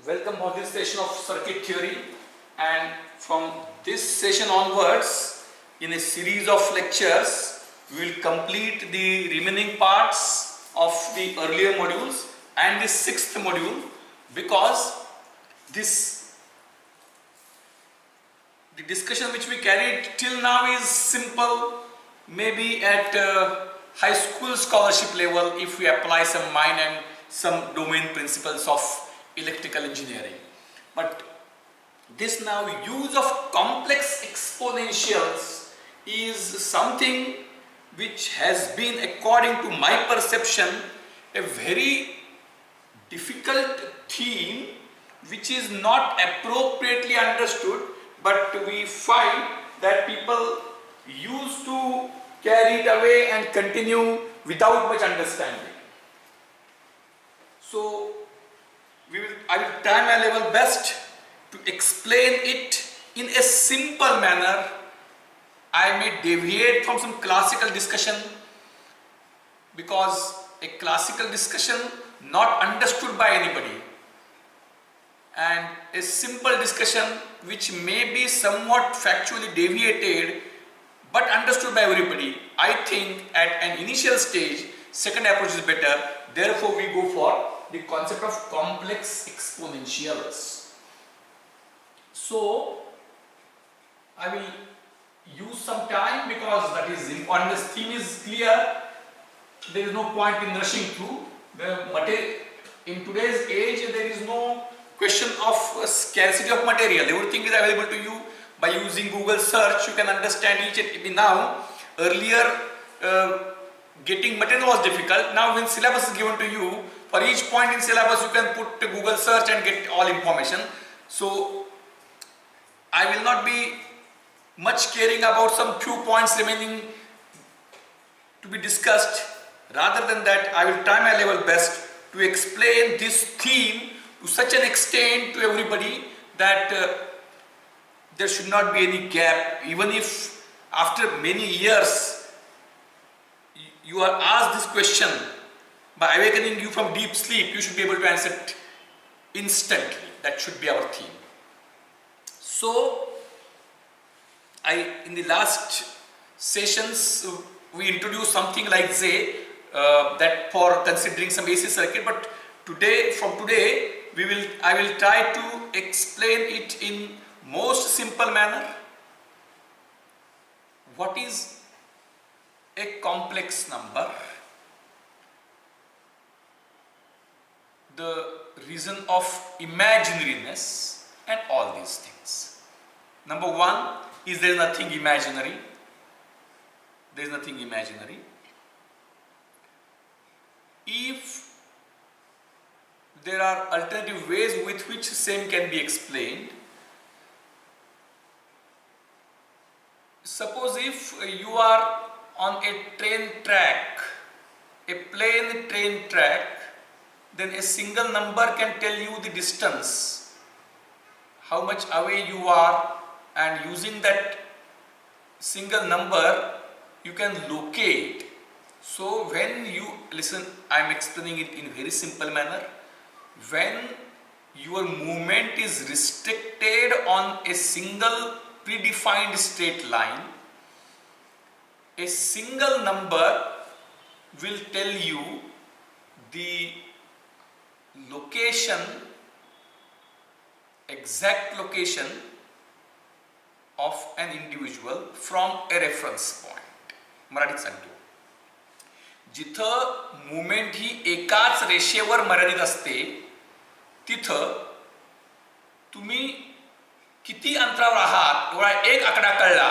Welcome for this session of circuit theory, and from this session onwards in a series of lectures we will complete the remaining parts of the earlier modules and the sixth module, because the discussion which we carried till now is simple, maybe at high school scholarship level if we apply some mind and some domain principles of electrical engineering. But this now use of complex exponentials is something which has been, according to my perception, a very difficult theme which is not appropriately understood, but we find that people used to carry it away and continue without much understanding. So I will try my level best to explain it in a simple manner. I may deviate from some classical discussion, because a classical discussion not understood by anybody, and a simple discussion which may be somewhat factually deviated but understood by everybody. I think at an initial stage, second approach is better. Therefore, we go for the concept of complex exponentials. So, I will use some time because that is important. This theme is clear. There is no point in rushing through. In today's age, there is no question of scarcity of material. Everything is available to you. By using Google search, you can understand each and now. Earlier, getting material was difficult. Now, when syllabus is given to you, for each point in syllabus, you can put Google search and get all information. So, I will not be much caring about some few points remaining to be discussed. Rather than that, I will try my level best to explain this theme to such an extent to everybody that there should not be any gap. Even if after many years you are asked this question, by awakening you from deep sleep, you should be able to answer it instantly. That should be our theme. So, in the last sessions, we introduced something like Z, that for considering some AC circuit. But today, I will try to explain it in most simple manner. What is a complex number? The reason of imaginariness and all these things. Number one is there is nothing imaginary. There is nothing imaginary. If there are alternative ways with which same can be explained, suppose if you are on a train track, a plain train track, then a single number can tell you the distance, how much away you are, and using that single number you can locate. So when you listen, I am explaining it in very simple manner. When your movement is restricted on a single predefined straight line, a single number will tell you the location, exact location of an individual from a reference point. मराठीत सांगतो, जिथं movement ही एकाच रेषेवर मर्यादित असते, तिथं तुम्ही किती अंतरावर आहात एवढा एक आकडा कळला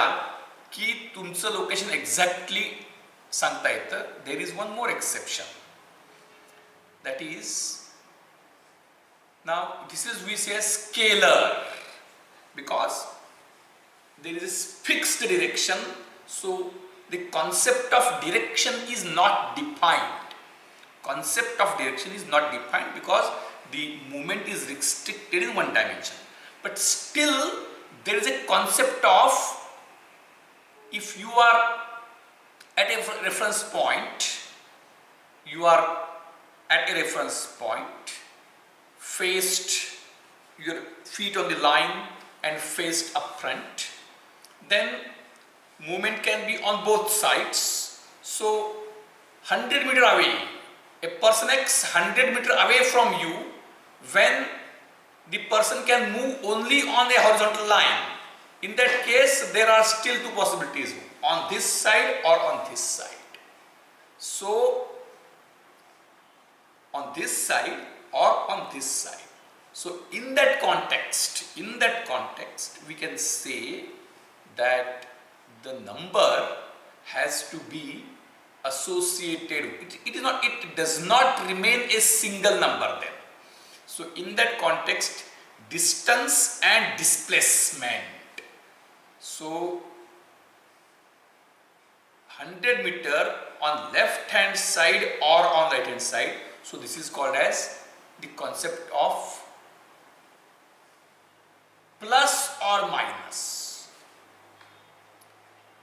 की तुमचं लोकेशन एक्झॅक्टली सांगता येतं. There is one more exception, that is, now this is we say scalar, because there is a fixed direction. So the concept of direction is not defined. Concept of direction is not defined because the movement is restricted in one dimension. But still there is a concept of, if you are at a reference point, you are at a reference point faced your feet on the line and faced up front. Then movement can be on both sides. So 100 meter away, a person X 100 meter away from you, when the person can move only on a horizontal line. In that case, there are still two possibilities, on this side or on this side. So on this side or on this side. So in that context, we can say that the number has to be associated. It does not remain a single number then. So in that context, distance and displacement. So 100 meter on left hand side or on right hand side. So this is called as the concept of plus or minus.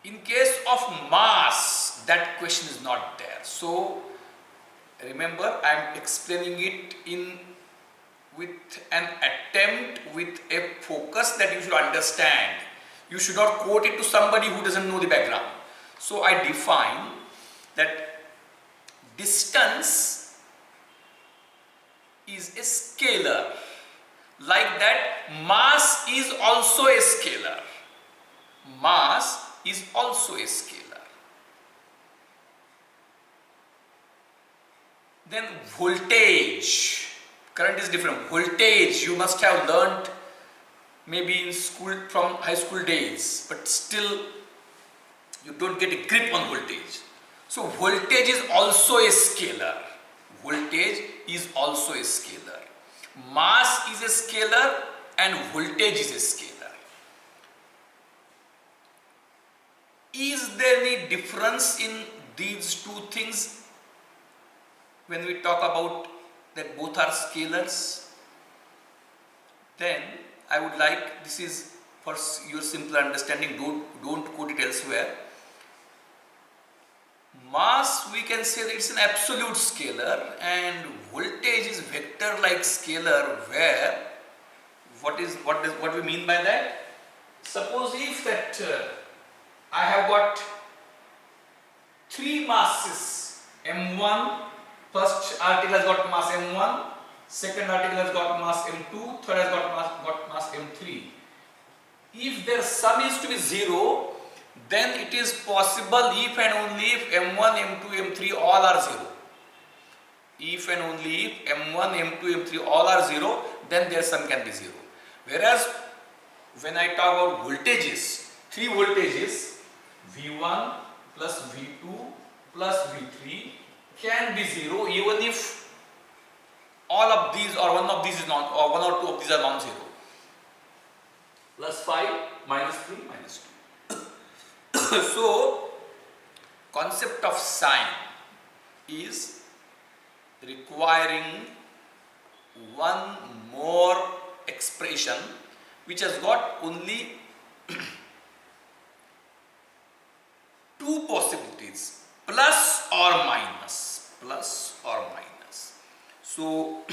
In case of mass, that question is not there. So remember, I am explaining it with an attempt, with a focus that you should understand. You should not quote it to somebody who doesn't know the background. So I define that distance is a scalar. Like that, mass is also a scalar. Mass is also a scalar. Then voltage. Current is different. Voltage, you must have learnt maybe in school, from high school days, but still you don't get a grip on voltage. So voltage is also a scalar. Voltage is also a scalar. Mass is a scalar and voltage is a scalar. Is there any difference in these two things when we talk about that both are scalars? Then I would like, this is for your simple understanding, don't quote it elsewhere. Mass, we can say that it's an absolute scalar, and voltage is vector like scalar, where what we mean by that? Suppose if that I have got three masses, m1, first article has got mass m1, second article has got mass m2, third has got mass m3. If their sum is to be 0, then it is possible if and only if m1, m2, m3 all are 0. If and only if m1, m2, m3 all are 0, then their sum can be 0. Whereas when I talk about voltages, three voltages, V1 plus V2 plus V3 can be 0 even if all of these or one of these is not, or one or two of these are non-zero. Plus 5, minus 3, minus 2. So, concept of sign is requiring one more expression which has got only two possibilities, plus or minus, plus or minus. So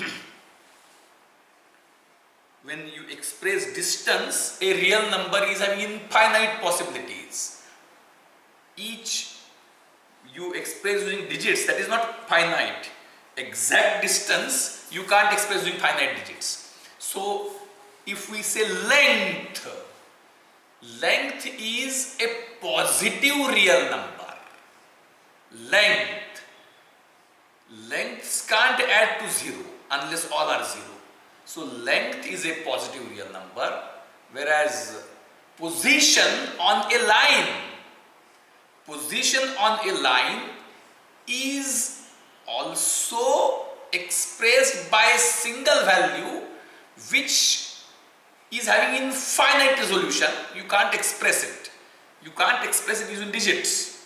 when you express distance, a real number is having infinite possibilities. Each you express using digits, that is not finite. Exact distance you can't express using finite digits. So if we say length, length is a positive real number. Lengths can't add to 0 unless all are 0. So length is a positive real number, whereas position on a line is also expressed by a single value which is having infinite resolution. You can't express it. You can't express it using digits.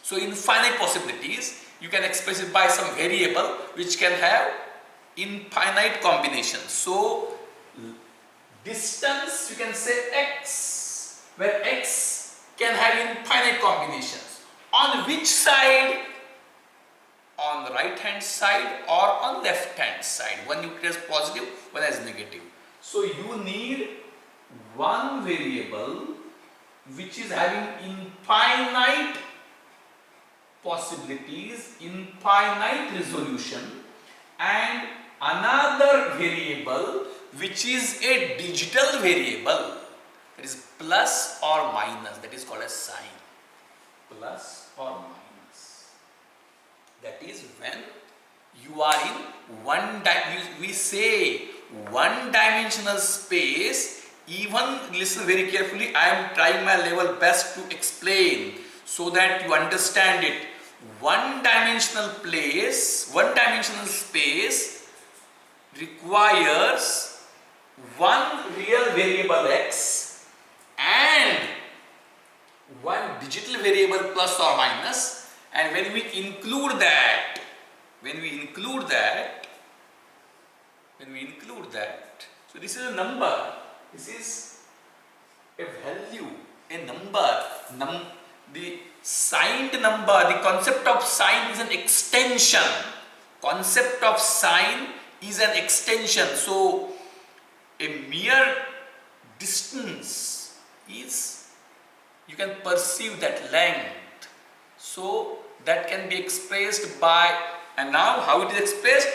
So infinite possibilities, you can express it by some variable which can have infinite combinations. So distance, you can say x, where x can have infinite combinations. On which side? On the right hand side or on left hand side. One you as positive, one as negative. So you need one variable which is having infinite possibilities, infinite resolution, and another variable which is a digital variable, that is plus or minus, that is called as sign. Plus or minus. That is when you are in we say one dimensional space. Even listen very carefully, I am trying my level best to explain so that you understand it. One dimensional space requires one real variable x and one digital variable plus or minus, and when we include that, so this is a number, this is a value, a number, the signed number. The concept of sign is an extension. So a mere distance is, you can perceive that length. So that can be expressed by, and now how it is expressed?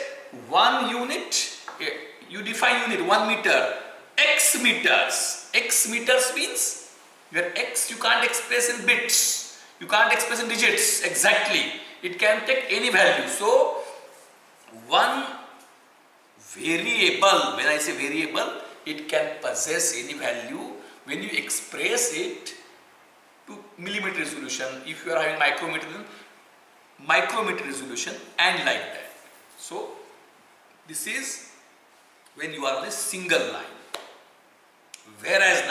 1 unit, you define unit, 1 meter, x meters. X meters means your x you can't express in bits, you can't express in digits exactly, it can take any value. So one variable, when I say variable, it can possess any value when you express it to millimeter resolution. If you are having micrometer, then micrometer resolution, and like that. So this is when you are on a single line. Whereas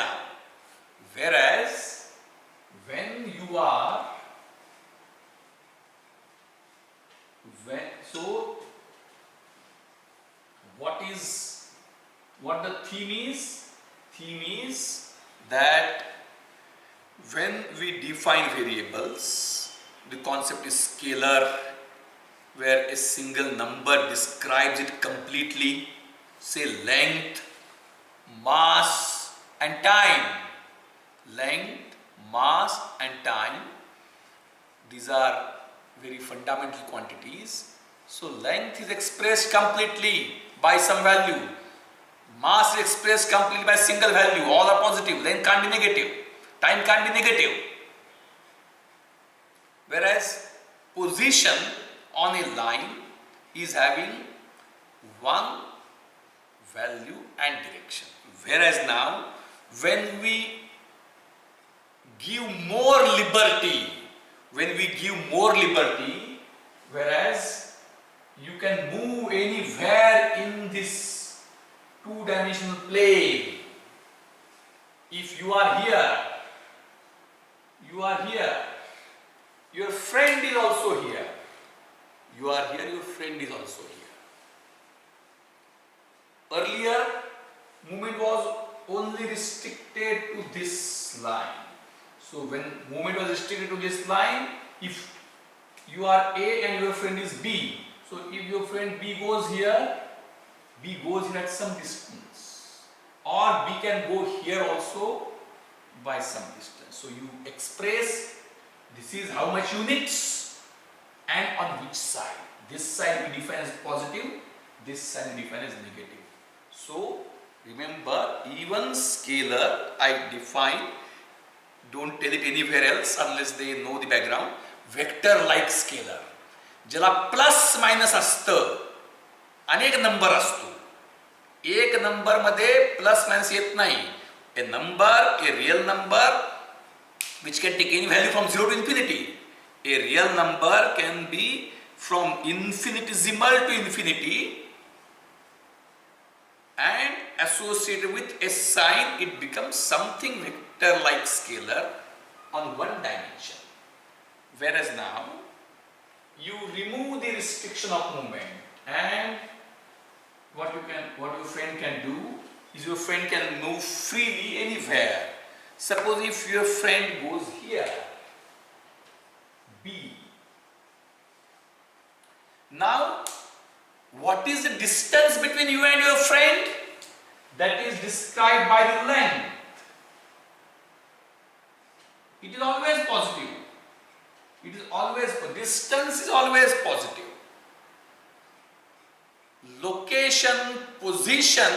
when you are, so what the theme is that when we define variables, the concept is scalar, where a single number describes it completely, say length, mass and time. Length, mass and time, these are very fundamental quantities. So length is expressed completely by some value, mass is expressed completely by single value, all are positive, length can't be negative, time can't be negative. Whereas position on a line is having one value and direction. Whereas now when we give more liberty, whereas you can move anywhere in this two-dimensional plane. If you are here, your friend is also here. You are here, your friend is also here. Earlier, movement was only restricted to this line. So when movement was restricted to this line, if you are A and your friend is B, so if your friend B goes here at some distance, or B can go here also by some distance. So you express, this is how much units and on which side. This side we define as positive, this side we define as negative. So remember, even scalar I define, don't tell it anywhere else unless they know the background, vector like scalar. ज्याला plus minus असतं, अनेक number असतो, एक number मध्ये plus minus येत नाही. A number, a real number which can take any value from 0 to infinity. A real number can be from infinitesimal to infinity, and associated with a sign it becomes something vector like scalar on one dimension. Whereas now you remove the restriction of movement, and what your friend can do is your friend can move freely anywhere. Suppose if your friend goes here, B. Now, what is the distance between you and your friend? that is described by the length. It is always positive. It is always, distance is always positive. Location, position,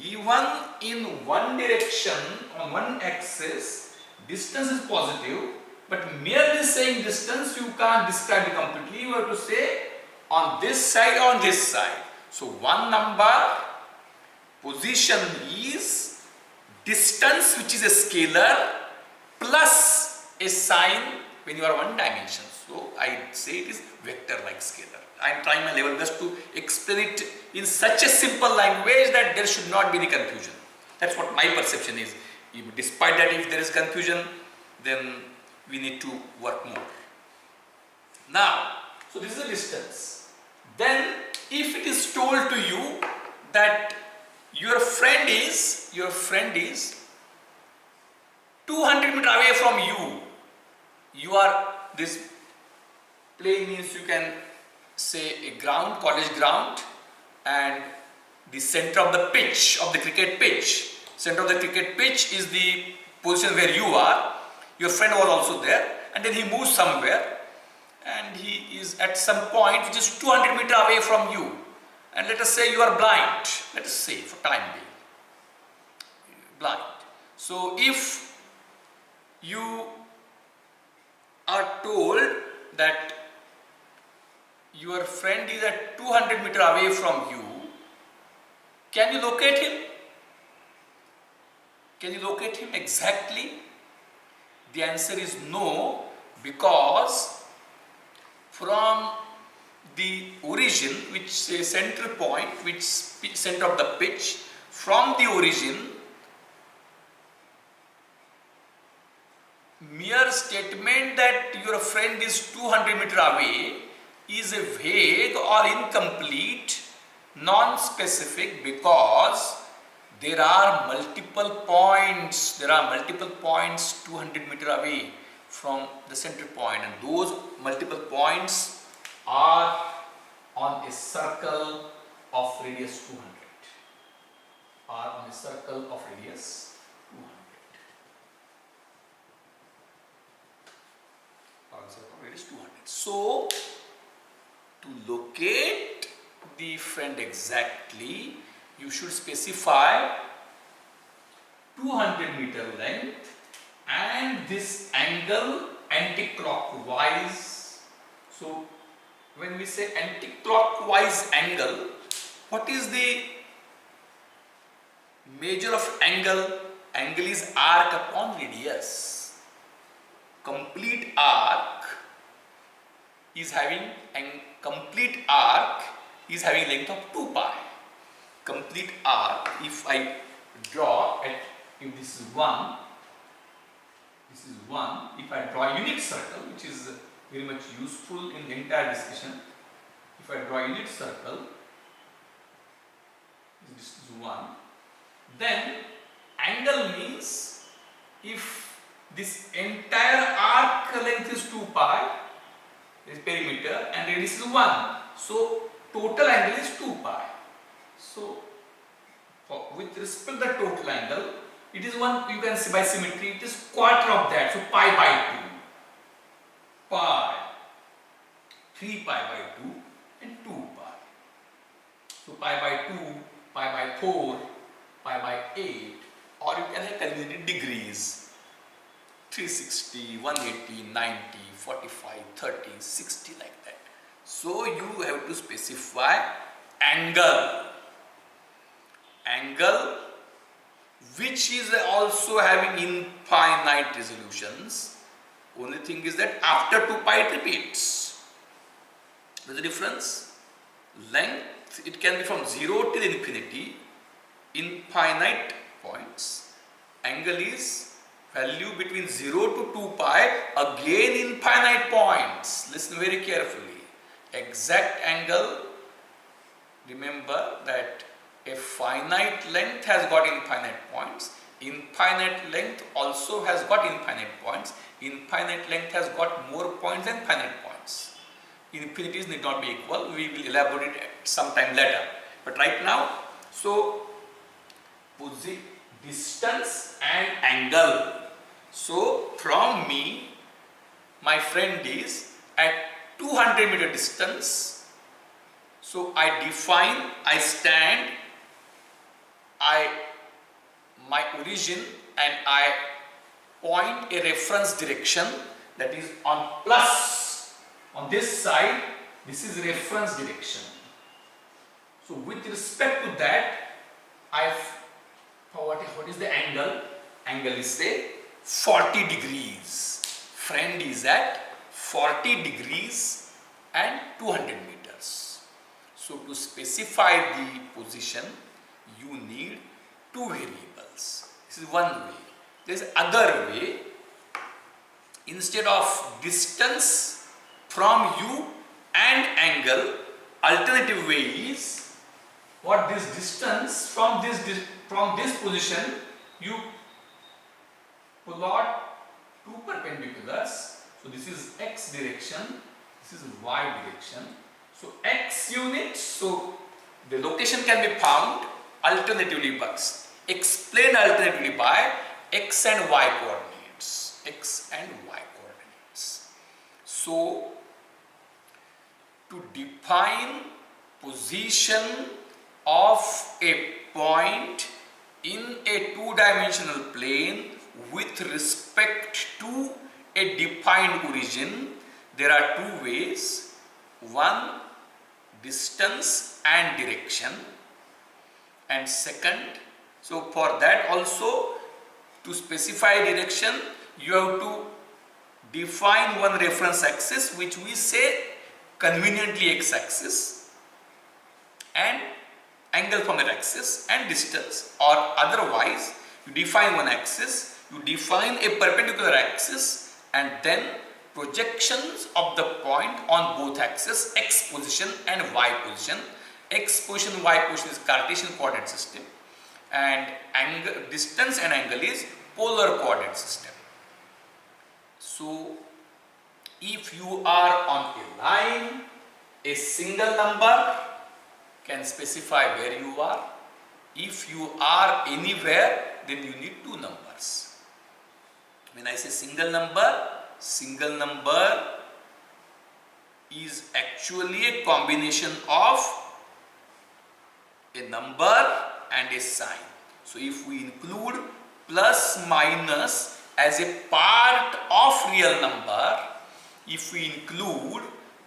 even in one direction, on one axis, distance is positive, but merely saying distance, you can't describe it completely. You have to say on this side or on this side. So one number, position is distance, which is a scalar, plus a sign when you are one dimension. So I say it is vector like scalar. I am trying my level best to explain it in such a simple language that there should not be any confusion. That's what my perception is. Despite that, if there is confusion, then we need to work more. Now, so this is the distance. Then, if it is told to you that your friend is 200 meters away from you, you are, this plane means you can say a ground, college ground, and the center of the pitch, of the cricket pitch. Center of the cricket pitch is the position where you are. Your friend was also there, and then he moves somewhere, and he is at some point which is 200 meters away from you. And let us say you are blind. Let us say for time being, blind. So if you are told that your friend is at 200 meters away from you, can you locate him? Can you locate him exactly? The answer is no, because from the origin, which say center point, which center of the pitch, from the origin, mere statement that your friend is 200 meters away is a vague or incomplete, non-specific, because there are multiple points 200 meters away from the center point, and those multiple points are on a circle of radius 200. So, to locate the friend exactly, you should specify 200 meter length and this angle anti-clockwise. So, when we say anti-clockwise angle, what is the measure of angle? Angle is arc upon radius. Complete arc is having length of 2 pi. Complete arc, if I draw at, if this is 1, if I draw a unit circle, which is very much useful in the entire discussion, if I draw a unit circle, this is 1, then angle means if this entire arc length is 2 pi, this perimeter, and radius is 1, so total angle is 2 pi. So, with respect to the total angle, it is 1, you can see by symmetry, it is quarter of that, so pi by 2, pi, 3 pi by 2 and 2 pi. So, pi by 2, pi by 4, pi by 8, or you can have calculated degrees, 360, 180, 90, 45, 30, 60 like that. So, you have to specify angle which is also having infinite resolutions. Only thing is that after 2 pi it repeats. There's a difference. Length, it can be from 0 till infinity, infinite points. Angle is value between 0 to 2 pi, again infinite points. Listen very carefully. Exact angle, remember that a finite length has got infinite points. Infinite length also has got infinite points. Infinite length has got more points than finite points. Infinities need not be equal. We will elaborate it sometime later. But right now, so distance and angle. So from me, my friend is at 200-meter distance. So I define, I stand, my origin, and I point a reference direction, that is on plus. On this side, this is reference direction. So with respect to that, what is the angle? Angle is say 40 degrees. Friend is at 40 degrees and 200 meters. So to specify the position, you need two variables. This is one way. There is other way. Instead of distance from you and angle, alternative way is what this distance from this position, you plot two perpendiculars. So this is x direction, this is y direction. So x unit, so the location can be found alternatively by explained alternatively by x and y coordinates. X and y coordinates. So to define position of a point in a two-dimensional plane with respect to a defined origin, there are two ways. One, distance and direction, and second, so for that also, to specify direction, you have to define one reference axis, which we say conveniently x-axis, and angle from that axis, and distance. Or otherwise, you define one axis, you define a perpendicular axis, and then projections of the point on both axes, x position and y position. X position, y position is Cartesian coordinate system, and angle, distance and angle is polar coordinate system. So if you are on a line, a single number can specify where you are. If you are anywhere, then you need two numbers. When I say single number is actually a combination of a number and a sign. So if we include plus minus as a part of real number, if we include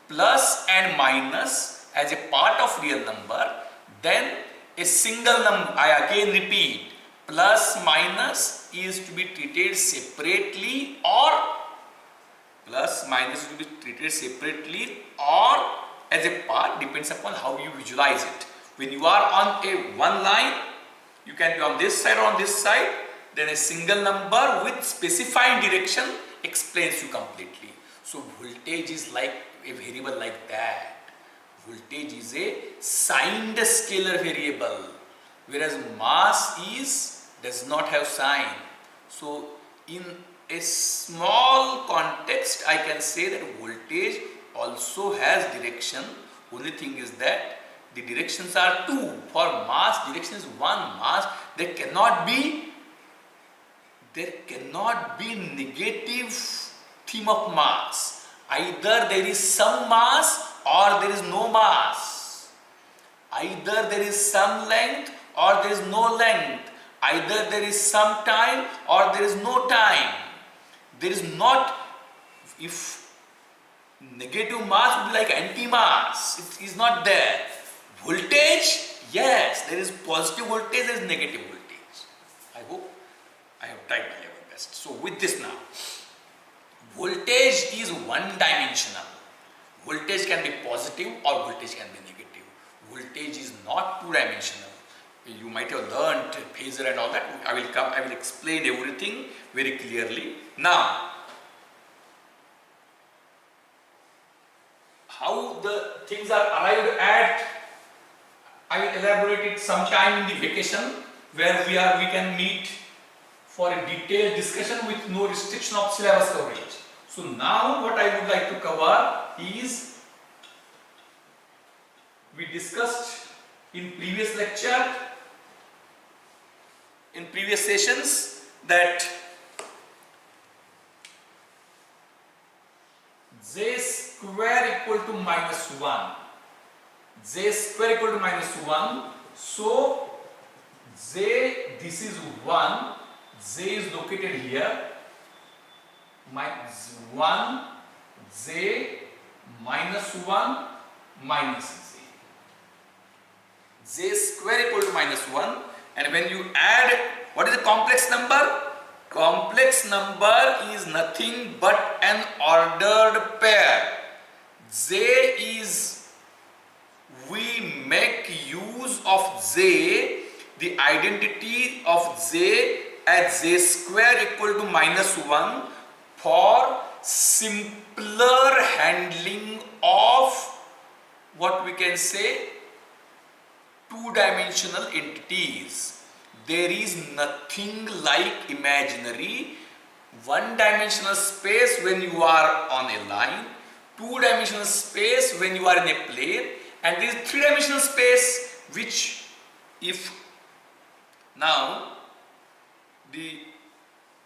plus and minus as a part of real number, then a single number, I again repeat, plus minus is to be treated separately, or plus minus to be treated separately or as a part, depends upon how you visualize it. When you are on a one line, you can be on this side or on this side, then a single number with specifying direction explains you completely. So voltage is like a variable like that. Voltage is a signed scalar variable, whereas mass does not have sign. So in a small context, I can say that voltage also has direction. Only thing is that the directions are two. For mass, direction is one. Mass, there cannot be negative theme of mass. Either there is some mass or there is no mass. Either there is some length or there is no length. Either there is some time or there is no time. There is not, if negative mass would be like anti-mass, it is not there. Voltage, yes, there is positive voltage, there is negative voltage. I hope I have tried my level best. So with this now, voltage is one dimensional. Voltage can be positive or voltage can be negative. Voltage is not two dimensional. You might have learned phasor and all that. I will explain everything very clearly. Now, how the things are arrived at, I will elaborate it sometime in the vacation, where we can meet for a detailed discussion with no restriction of syllabus coverage. So now what I would like to cover is, we discussed in previous lecture in previous sessions that j square equal to minus 1. J square equal to minus 1. So j, this is 1. J is located here. Minus 1 j minus 1 minus j square equal to minus 1, and when you add, what is the complex number? Complex number is nothing but an ordered pair. J is, we make use of j, the identity of j as j square equal to minus 1 for simpler handling of what we can say two-dimensional entities. There is nothing like imaginary one-dimensional space when you are on a line, two-dimensional space when you are in a plane, and there is three-dimensional space which, if now the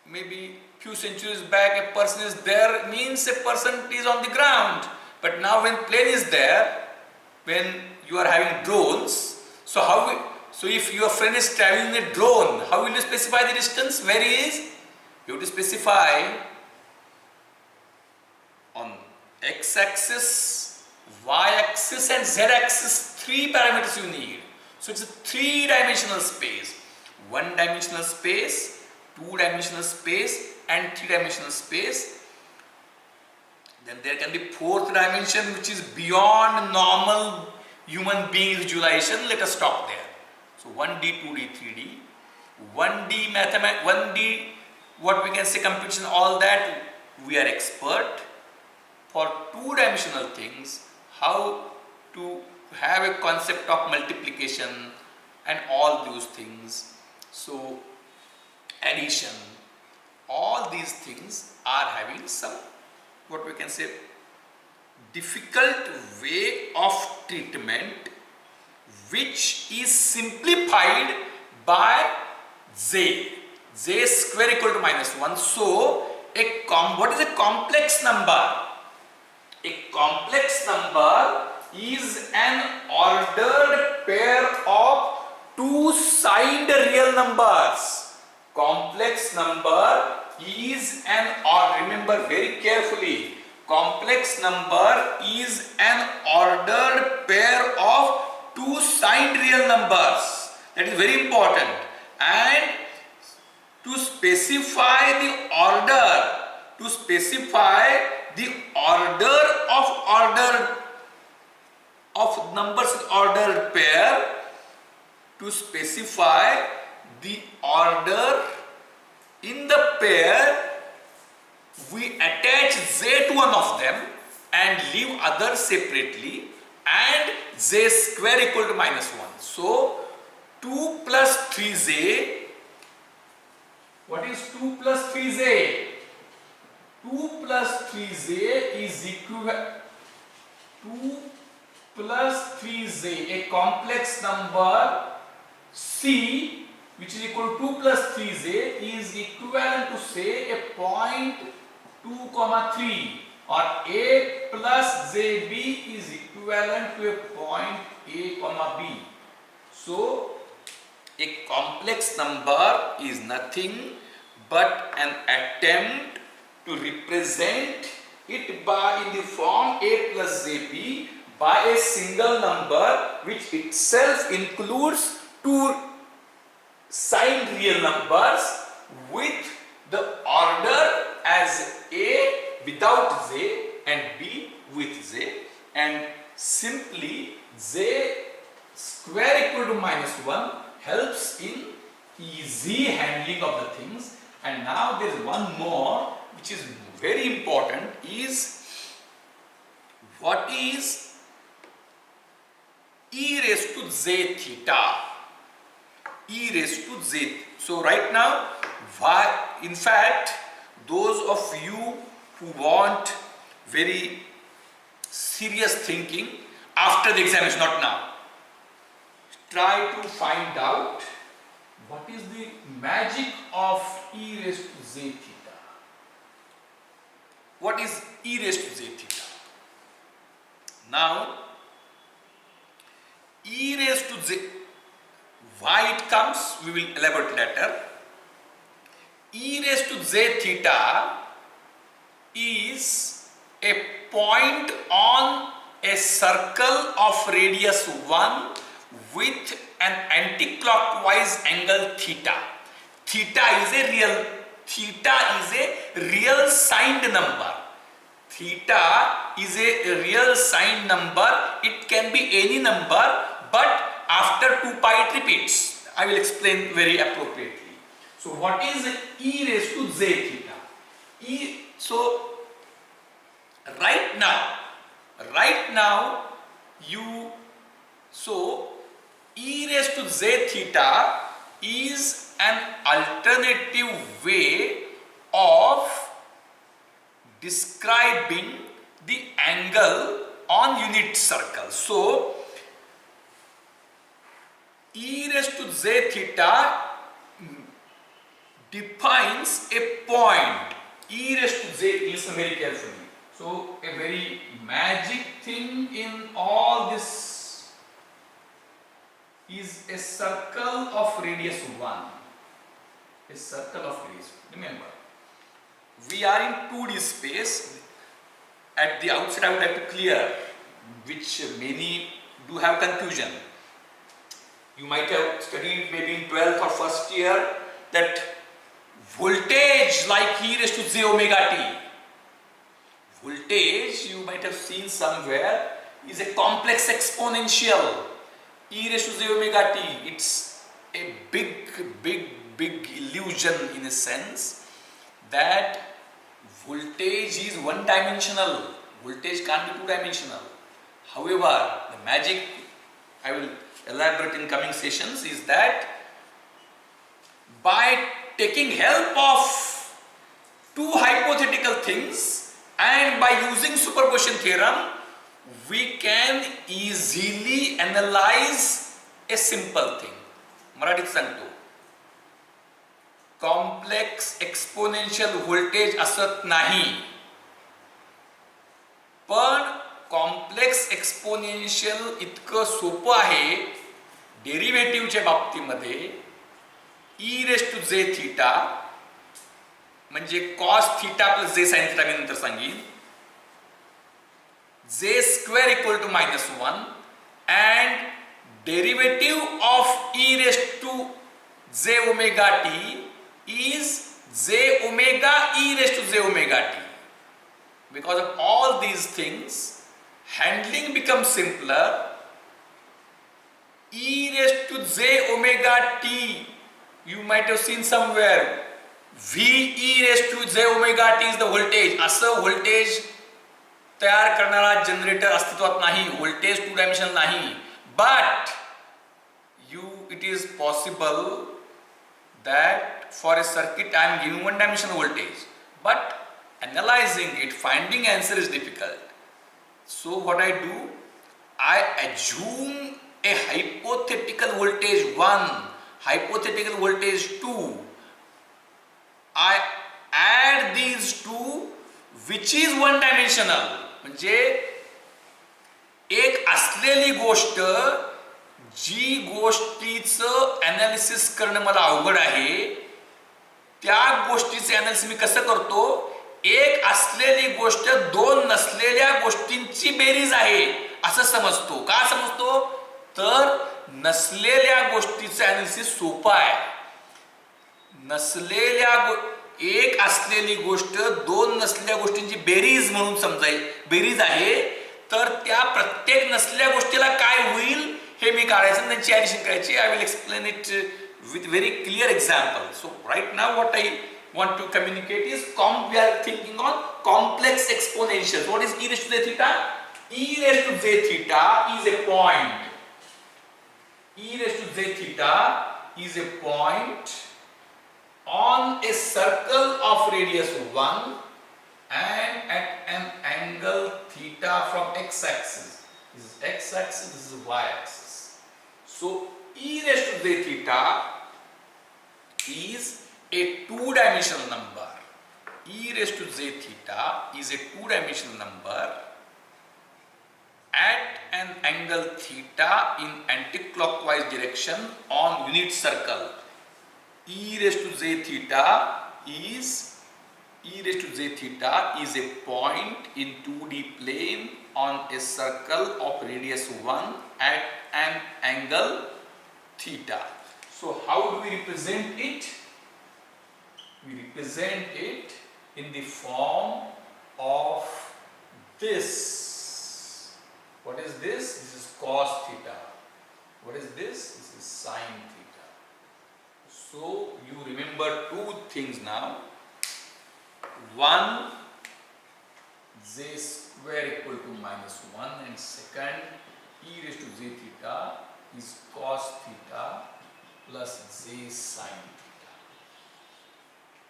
maybe few centuries back a person is there means a person is on the ground, but now when plane is there, when you are having drones, so if your friend is traveling in a drone, how will you specify the distance where he is? You have to specify on x-axis, y-axis and z-axis, 3 parameters you need. So it's a 3-dimensional space. 1-dimensional space, 2-dimensional space and 3-dimensional space. Then there can be 4th dimension which is beyond normal human being visualization. Let us stop there. So 1D, 2D, 3D, 1D mathematics, 1D what we can say computation, all that we are expert. For 2-dimensional things, how to have a concept of multiplication and all those things, so addition, all these things are having some what we can say difficult way of treatment, which is simplified by j square equal to minus 1. So what is a complex number? A complex number is an ordered pair of 2 signed real numbers. Complex number is remember very carefully, complex number is an ordered pair of 2 signed real numbers. That is very important. And to specify the order, of numbers with ordered pair, to specify the order in the pair, we attach j to one of them and leave others separately, and j square equal to minus 1. So 2 plus 3j, what is 2 plus 3j? 2 plus 3j is equivalent, 2 plus 3j, a complex number c which is equal to 2 plus 3j is equivalent to say a point 2, 3, or a plus jb is equivalent to a point a, b. So a complex number is nothing but an attempt to represent it by in the form a plus jb by a single number which itself includes 2 signed real numbers with the order as a without j and b with j, and simply j square equal to minus 1 helps in easy handling of the things. And now there is one more which is very important, is what is e raised to j theta. E raised to j. So right now, in fact, those of you who want very serious thinking after the examination, not now, try to find out what is the magic of e raised to z theta? What is e raised to z theta? Now, e raised to z, why it comes, we will elaborate later. E raised to z theta is a point on a circle of radius 1 with an anti-clockwise angle theta. Theta is a real signed number. Theta is a real signed number. It can be any number, but after 2 pi it repeats. I will explain very appropriately. So what is e raised to z theta? So right now e raised to z theta is an alternative way of describing the angle on unit circle. So e raised to z theta defines a point. E raised to z, listen very carefully. So a very magic thing in all this is a circle of radius 1. A circle of radius. Remember, we are in 2D space. At the outset I would like to clear, which many do have confusion. You might have studied maybe in 12th or first year that voltage like e raised to j omega t. Voltage, you might have seen somewhere, is a complex exponential. E raised to j omega t. It's a big illusion in a sense that voltage is one dimensional. Voltage can't be two dimensional. However, the magic, I will elaborate in coming sessions, is that by taking help of two hypothetical things and by using superposition theorem, we can easily analyze a simple thing. मराठीत सांगतो, complex exponential voltage असत नाही, पण complex exponential इतकं सोपं आहे डेरिव्हेटिव्हच्या बाबतीमध्ये. E raise to j theta म्हणजे cos theta plus j sine theta मी नंतर सांगेन, j square equal to -1 and derivative of e raised to j omega t is j omega e raised to j omega t. Because of all these things, handling becomes simpler. E raised to j omega t, you might have seen somewhere, v e raised to j omega t is the voltage. असं voltage तयार करणारा generator अस्तित्वात नाही. Voltage two dimensional नाही. But it is possible that for a circuit I am giving one dimensional voltage, but analyzing it, finding answer is difficult. So what I do, I assume a hypothetical voltage 1, hypothetical voltage 2. I add these two, which is one dimensional. म्हणजे एक असलेली गोष्ट, जी गोष्टीचं analysis करणं मला अवघड आहे, त्या गोष्टीचे ॲनालिसिस मी कसं करतो, एक असलेली गोष्ट दोन नसलेल्या गोष्टींची बेरीज आहे असं समजतो. का समजतो? तर नसलेल्या गोष्टीचं ॲनालिसिस सोपं आहे. एक असलेली गोष्ट दोन नसलेल्या गोष्टींची बेरीज म्हणून समजायची, बेरीज आहे, तर त्या प्रत्येक नसलेल्या गोष्टीला काय होईल हे मी काढायचं, त्यांची ॲडिशन करायची. I will explain it with very clear example. So right now what I want to communicate is we are thinking on complex exponentials. What is e raised to j theta? E raised to j theta is a point. E raised to j theta is a point on a circle of radius 1 and at an angle theta from x-axis. This is x-axis, this is y-axis. So e raised to j theta is a two-dimensional number. E raised to j theta is a two-dimensional number at an angle theta in anticlockwise direction on unit circle. E raised to j theta is a point in 2D plane on a circle of radius 1 at an angle theta. So how do we represent it? We represent it in the form of this. What is this? This is cos theta. What is this? This is sin theta. So you remember two things now. One, j square equal to minus 1, and second, e raised to j theta is cos theta plus j sin theta.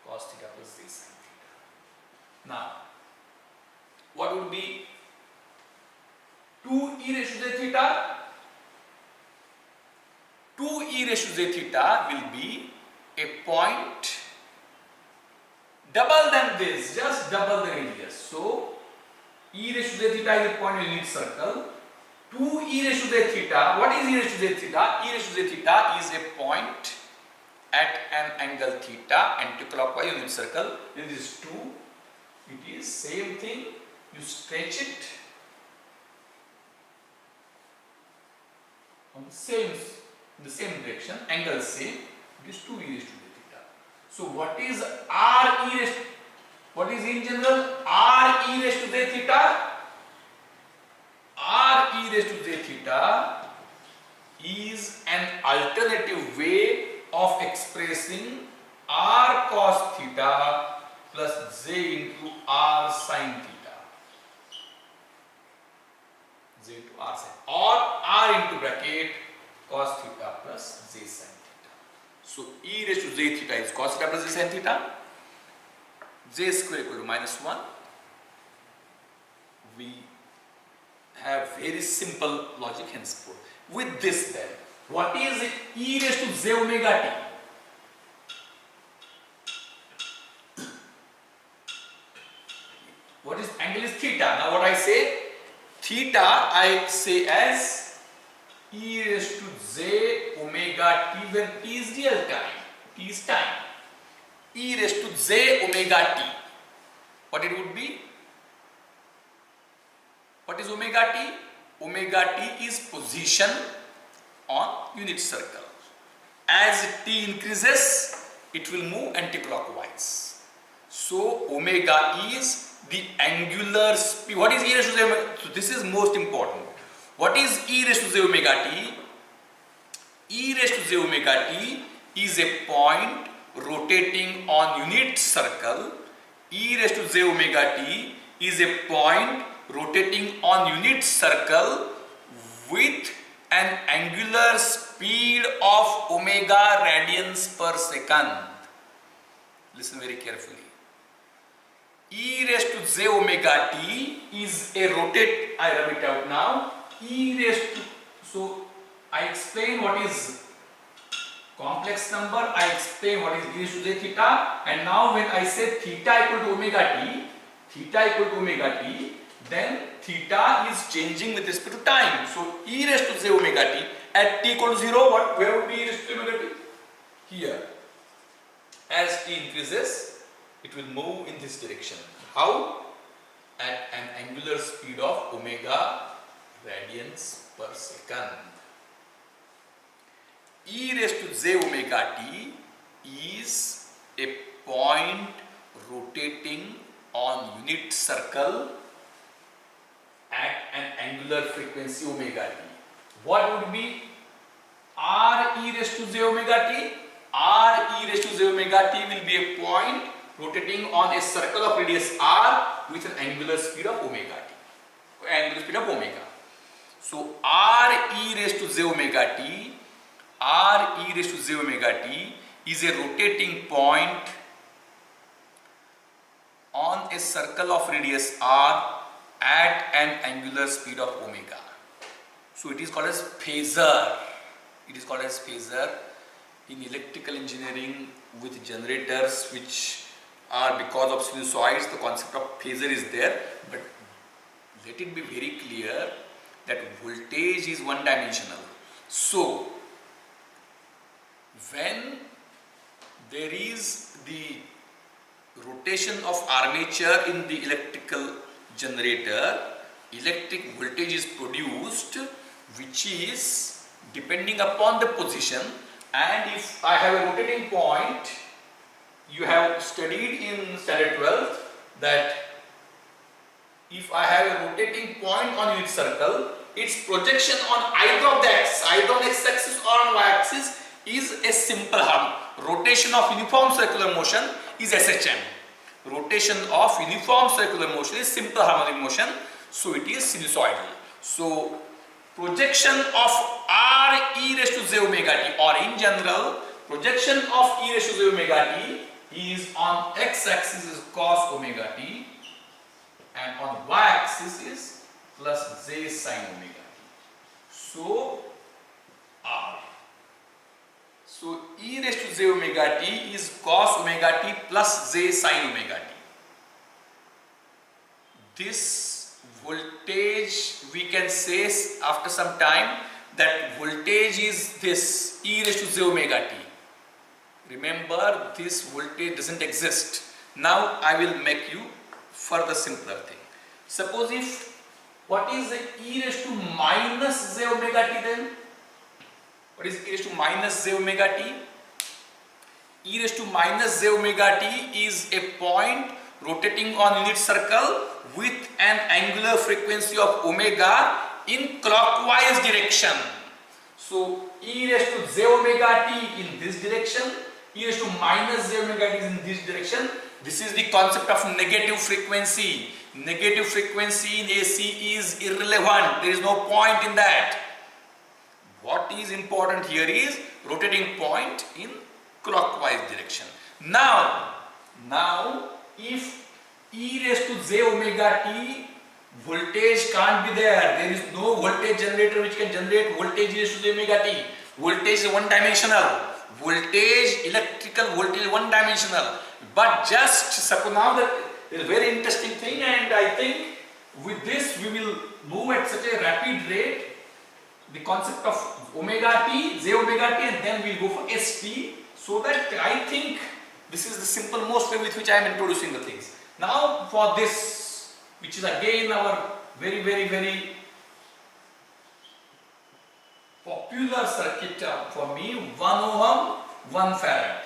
Cos theta plus j sin theta. Now, what would be 2 e raised to j theta? 2 e raised to j theta will be a point double than this, just double the radius. So, e raised to j theta is a point in unit circle. 2 e raised to j theta, what is e raised to j theta? E raised to j theta is a point at an angle theta, anticlockwise unit circle. This is 2. It is same thing. You stretch it on the same direction, angle same. It is 2 e raised to j theta. So what is r e raised? What is in general r e raised to j theta? R e raised to j theta is an alternative way of expressing r cos theta plus j into r sin theta. J into r sin, or r into bracket cos theta plus j sin theta. So e raised to j theta is cos theta plus j sin theta. J square equal to minus 1. We have very simple logic henceforth. With this then, what is e raised to j omega t? What is angle is theta. Now what I say? Theta I say as e raised to j omega t when t is real time. T is time. E raised to j omega t. What it would be? What is omega t? Omega t is position on unit circle. As t increases, it will move anticlockwise. So omega is the angular speed. What is e raised to j omega? So this is most important. What is e raised to j omega t? E raised to j omega t is a point rotating on unit circle. E raised to j omega t is a point rotating on unit circle with an angular speed of omega radians per second. Listen very carefully. E raised to j omega t is a rotate, I rub it out now. E raised to, so I explain what is complex number, I explain what is e raised to j theta, and now when I say theta equal to omega t, then theta is changing with respect to time. So e raised to j omega t at t equal to 0, what, where would be e raised to omega t? Here. As t increases, it will move in this direction. How? At an angular speed of omega radians per second. E raised to j omega t is a point rotating on unit circle at an angular frequency omega t. What would be r e raised to j omega t? R e raised to j omega t will be a point rotating on a circle of radius r with an angular speed of omega t. Angular speed of omega. So r e raised to j omega t, r e raised to j omega t is a rotating point on a circle of radius r at an angular speed of omega. So it is called as phasor. It is called as phasor. in electrical engineering with generators which are because of sinusoids, the concept of phasor is there, but let it be very clear that voltage is one dimensional. So when there is the rotation of armature in the electrical generator, electric voltage is produced which is depending upon the position. And if I have a rotating point, you have studied in standard 12 that if I have a rotating point on unit circle, its projection on either of the axes, either on x-axis or on y-axis, is a simple harmonic. Rotation of uniform circular motion is SHM. Rotation of uniform circular motion is simple harmonic motion, so it is sinusoidal. So projection of R e raised to j omega t, or in general, projection of e raised to j omega t is on x-axis is cos omega t and on y-axis is plus j sin omega t. So R. So e raised to j omega t is cos omega t plus j sin omega t. This voltage, we can say after some time that voltage is this e raised to j omega t. Remember, this voltage doesn't exist. Now I will make you further simpler thing. Suppose if, what is the e raised to minus j omega t then? What is e raised to minus j omega t? E raised to minus j omega t is a point rotating on unit circle with an angular frequency of omega in clockwise direction. So e raised to j omega t in this direction, e raised to minus j omega t is in this direction. This is the concept of negative frequency. Negative frequency in AC is irrelevant. There is no point in that. What is important here is rotating point in clockwise direction. Now if e raised to j omega t, voltage can't be there. There is no voltage generator which can generate voltage e raised to j omega t. Voltage is one dimensional. Voltage, electrical voltage is one dimensional. But just suppose now that there is a very interesting thing, and I think with this we will move at such a rapid rate. The concept of omega t, j omega t, and then we will go for st, so that I think this is the simple most way with which I am introducing the things. Now for this, which is again our very popular circuit for me, 1 ohm, 1 farad.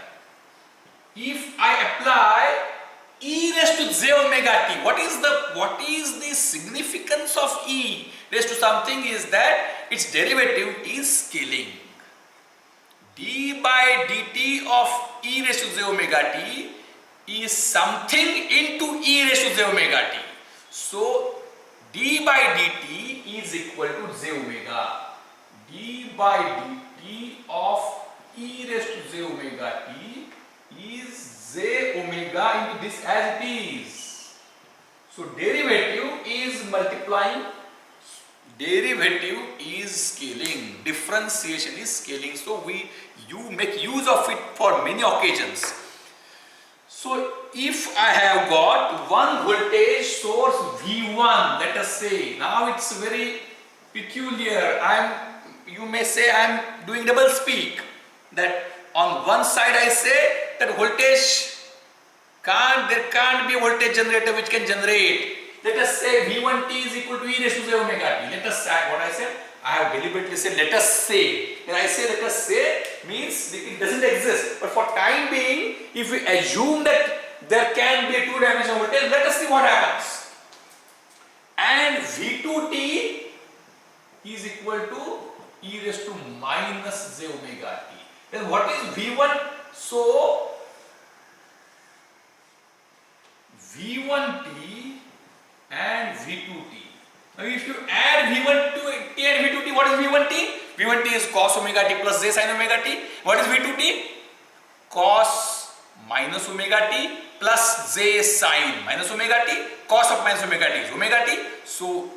If I apply e raised to j omega t, what is the significance of e raised to something is that its derivative is scaling. d by dt of e raised to j omega t is something into e raised to j omega t. So d by dt is equal to j omega. d by dt of e raised to j omega t is j omega into this as it is. So derivative is multiplying, derivative is scaling, differentiation is scaling. So you make use of it for many occasions. So if I have got one voltage source V1, let us say, now it's very peculiar. You may say I am doing double speak, that on one side I say that voltage there can't be a voltage generator which can generate. Let us say V1t is equal to e raised to j omega t. Let us say what I said. I have deliberately said let us say. When I say let us say means it doesn't exist. But for time being, if we assume that there can be a two-dimensional voltage, let us see what happens. And V2t is equal to e raised to minus j omega t. Then what is V1? So V1t and V2t. Now if you add V1t and V2t, what is V1t? V1t is cos omega t plus j sin omega t. What is V2t? Cos minus omega t plus j sin minus omega t. Cos of minus omega t is omega t. So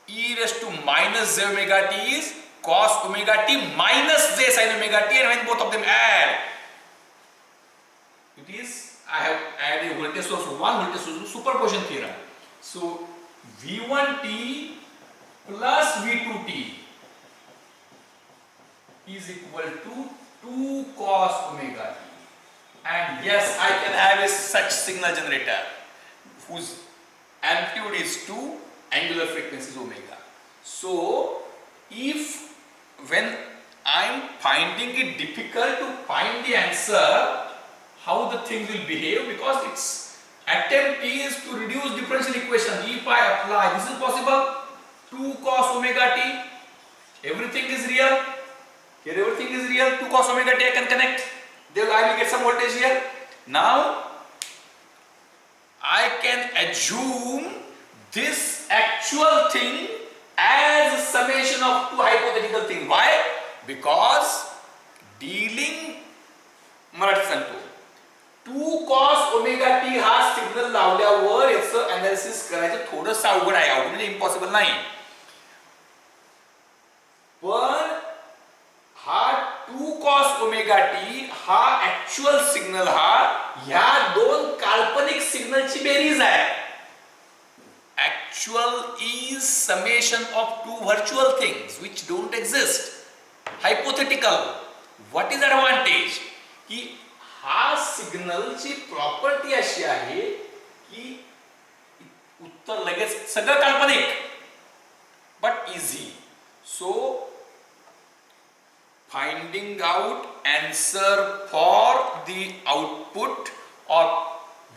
e raised to minus j omega t is cos omega t minus j sin omega t, and when both of them add, it is, I have added a voltage source 1, voltage source 2, superposition theorem. So V1t plus V2t is equal to 2 cos omega t. And yes, I can have a such signal generator whose amplitude is 2, angular frequency is omega. So if when I am finding it difficult to find the answer, how the things will behave, because its attempt is to reduce differential equation. If I apply, this is possible, 2 cos omega t, everything is real, here everything is real, 2 cos omega t I can connect, then I will get some voltage here. Now I can assume this actual thing as a summation of two hypothetical things. Why? Because dealing Marathi सांगतो, 2 cos omega t हा signal लावल्यावर याचं analysis करायचं थोडंसं अवघड आहे, अवघड म्हणजे इम्पॉसिबल नाही, पण हा 2 cos omega t हा ऍक्च्युअल सिग्नल हा ह्या दोन काल्पनिक सिग्नलची बेरीज आहे. Actual is summation of two virtual things which don't exist. Hypothetical. What is advantage? की हा सिग्नलची प्रॉपर्टी अशी आहे की उत्तर लगेच सगळं काल्पनिक but easy. So finding out answer for the output or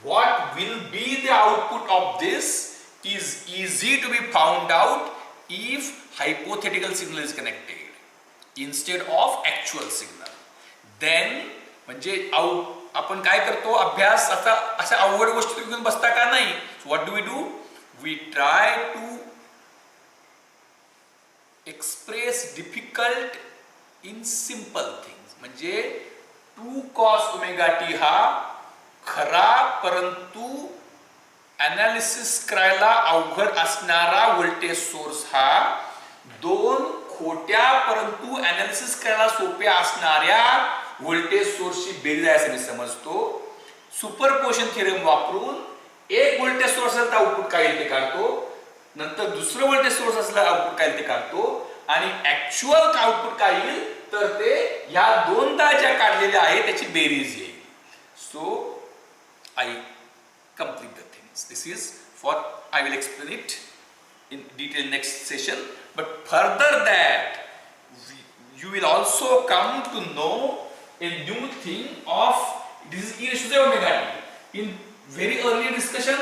what will be the output of this is easy to be found out if hypothetical signal is connected instead of actual signal. Then म्हणजे आपण काय करतो, अभ्यास अशा अवघड गोष्टी घेऊन बसता का नाही. So what do? We try to express difficult in simple things. म्हणजे 2 cos omega t हा खरा परंतु अनालिसिस करायला अवघड असणारा व्होल्टेज सोर्स हा दोन खोट्या परंतु अनालिसिस करायला सोप्या असणाऱ्या व्होल्टेज सोर्सची बेरीज आहे असं मी समजतो. सुपरपोजिशन थिअरम वापरून एक व्होल्टेज सोर्स असला आउटपुट काय येईल ते काढतो, नंतर दुसरं व्होल्टेज सोर्स असला आउटपुट काय येईल ते काढतो, आणि ऍक्च्युअल आउटपुट काय येईल तर ते ह्या दोनदा ज्या काढलेल्या आहेत त्याची बेरीज येईल. सो आय complete the things. This is what I will explain it in detail next session. But further that, you will also come to know a new thing of this is e raised to the omega t. In very early discussion,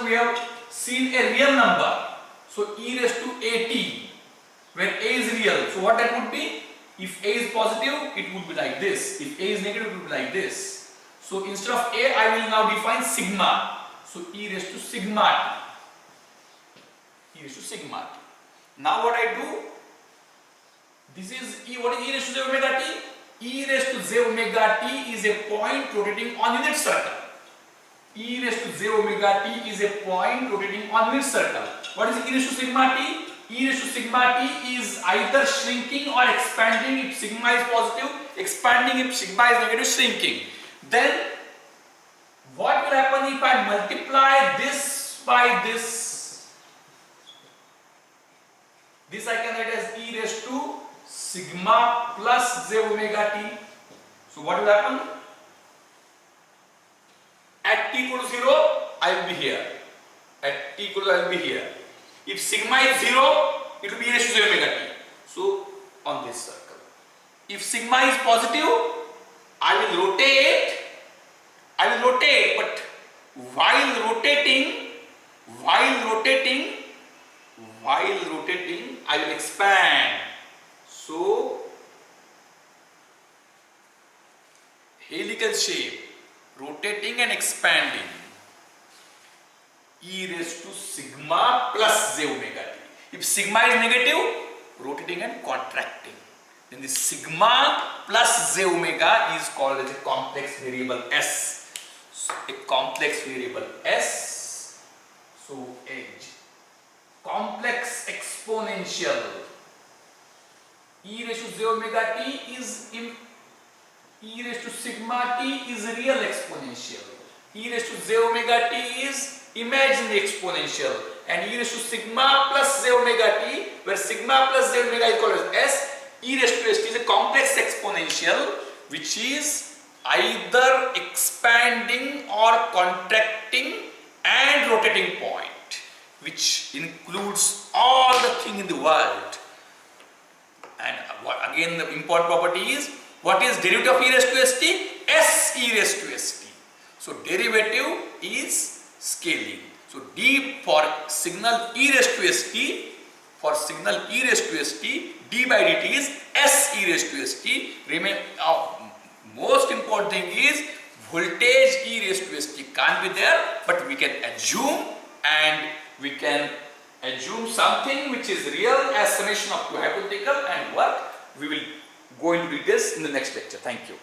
we have seen a real number. So e raised to at, where a is real. So what that would be? If a is positive, it would be like this. If a is negative, it would be like this. So instead of a, I will now define sigma. So e raised to sigma t. E raised to sigma t. Now what I do? This is e. What is e raised to j omega t? E raised to j omega t is a point rotating on unit circle. E raised to j omega t is a point rotating on unit circle. What is e raised to sigma t? E raised to sigma t is either shrinking or expanding if sigma is positive, expanding if sigma is negative, shrinking. Then what will happen if I multiply this by this? This I can write as e raised to sigma plus j omega t. So what will happen? At t equal to 0, I will be here. At t equal to I will be here. If sigma is 0, it will be e raised to j omega t. So on this circle. If sigma is positive, I will rotate, but while rotating, I will expand. So helical shape, rotating and expanding, e raised to sigma plus j omega t. If sigma is negative, rotating and contracting. Then the sigma plus j omega is called as a complex variable S. So a complex variable S. So edge. Complex exponential e raised to j omega t is e raised to sigma t is real exponential. E raised to j omega t is imaginary exponential, and e raised to sigma plus j omega t, where sigma plus j omega is equal to s, e raised to st is a complex exponential which is either expanding or contracting and rotating point, which includes all the thing in the world. And again the important property is, what is derivative of e raised to st? S e raised to st. So derivative is scaling. So d for signal e raised to st, for signal e raised to st, d by dt is s e raised to st. Most important thing is voltage e raised to st can't be there, but we can assume, and we can assume something which is real as summation of two hypothetical and work. We will go into details in the next lecture. Thank you.